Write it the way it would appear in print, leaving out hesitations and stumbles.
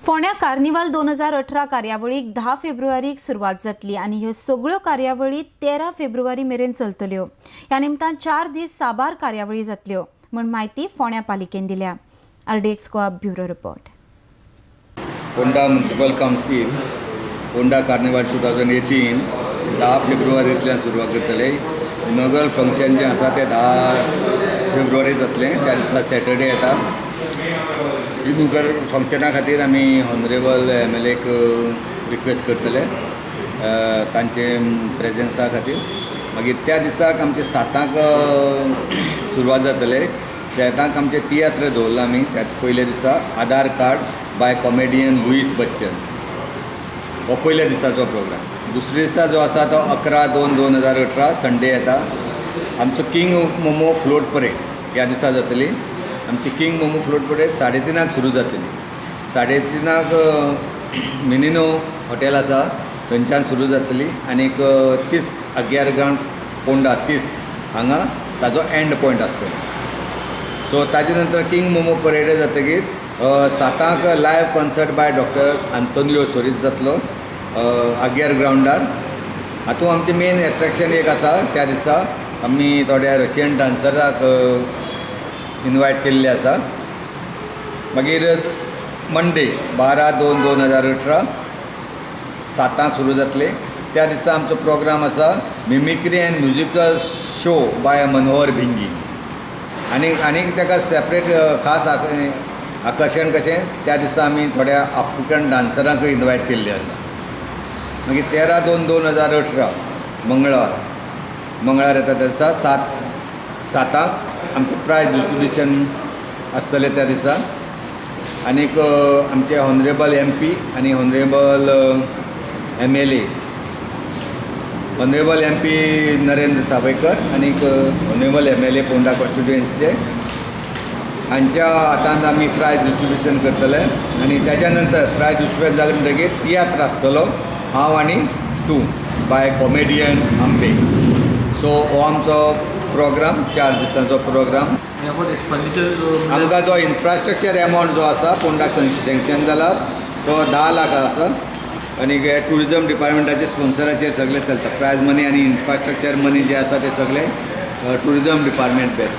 फोंड्या कार्निवाल 2018 कार्यावळीक 10 फेब्रुवारीक सुरवात जातली आणि ह्यो सगळ्यो कार्यावळी 13 फेब्रुवारी मेरेन चलतल्यो। ह्या निमतान 4 दीस साबार कार्यावळी जातल्यो म्हण माहिती फोंड्या पालिकेन दिल्या। RDX Goa bureau report. Phonda municipal council Phonda carnival 2018 10 फेब्रुवारींतल्यान सुरवात करतले। इनॉग्रल फंक्शन जे आसा ते 10 फेब्रुवारी जातलें, त्या दिसा सॅटर्डे येता। इनॉग्रल फंक्शना खातीर आमी हॉनरेबल MLAक रिक्वेस्ट करतले तांचे प्रेजेन्सा खातीर। मागीर त्या दिसाक आमचे 7 सुरवात जातले। त्याताक आमचे तियात्र दवरला आमी। त्यात पयल्या दिसा Aadhaar card by comedian Luis Bachchan हो पयल्या दिसाचो प्रोग्राम। दुसऱ्या दिसा जो आसा तो 11/2/2018 संडे येता। आमचो किंग मोमो फ्लोट परेड ह्या दिसा जातली। आमची किंग मोमो फ्लोट परेड 3:30 सुरू जातली। 3:30 मिनिनो हॉटेल आसा थंयच्यान सुरू जातली आनीक तिस्क आग्यार ग्राउंड फोंडा तिस्क हांगा ताजो एंड पॉयंट आसतलो। सो ताजे नंतर किंग मोमो परेड जातकीर 7 live concert by doctor Antonio Soares जातलो आग्यार ग्राउंडार। हातूंत आमचें मेन एट्रॅक्शन एक आसा। त्या दिसा आमी थोड्या रशियन डान्सराक इनवायट केल्ले आसा। मागीर मंडे 12/2/2018 7 सुरू जातले। त्या दिसा आमचो प्रोग्राम आसा mimicry and musical show by Manohar Bhingi. आनीक ताका सेपरेट खास आकर्शण कशें त्या दिसा आमी थोड्या आफ्रिकन डान्सरांक इनवायट केल्ले आसा। मागीर 13/2/2018 मंगळार येता त्या दिसा 7 आमचें प्रायज डिस्ट्रिब्युशन आसतलें त्या दिसा। आनीक आमचे हॉनरेबल MP आनी honourable MLA honourable MP Narendra Sawaikar आनीक हॉनरेबल MLA फोंडा कॉन्स्टिट्युएन्सीचे हांच्या हातांत आमी प्रायज डिस्ट्रिब्युशन करतले। आनी त्याच्या नंतर प्रायज डिस्ट्रिब्युशन जाले म्हणटकीर तियात्र आसतलो हांव आनी तूं बाय कॉमेडियन आंबे। सो हो आमचो प्रोग्राम 4 दिसांचो प्रोग्राम। आमकां जो इन्फ्रास्ट्रक्चर एमावंट जो आसा फोंडाक सँक्शन जाला तो 10 लाख आसा। आनी टुरिजम डिपार्टमेंटाचे स्पॉन्सराचेर सगळें चलता। प्रायज मनी आनी इन्फ्रास्ट्रक्चर मनी जे आसा ते सगळे टुरिजम डिपार्टमेंट बेत।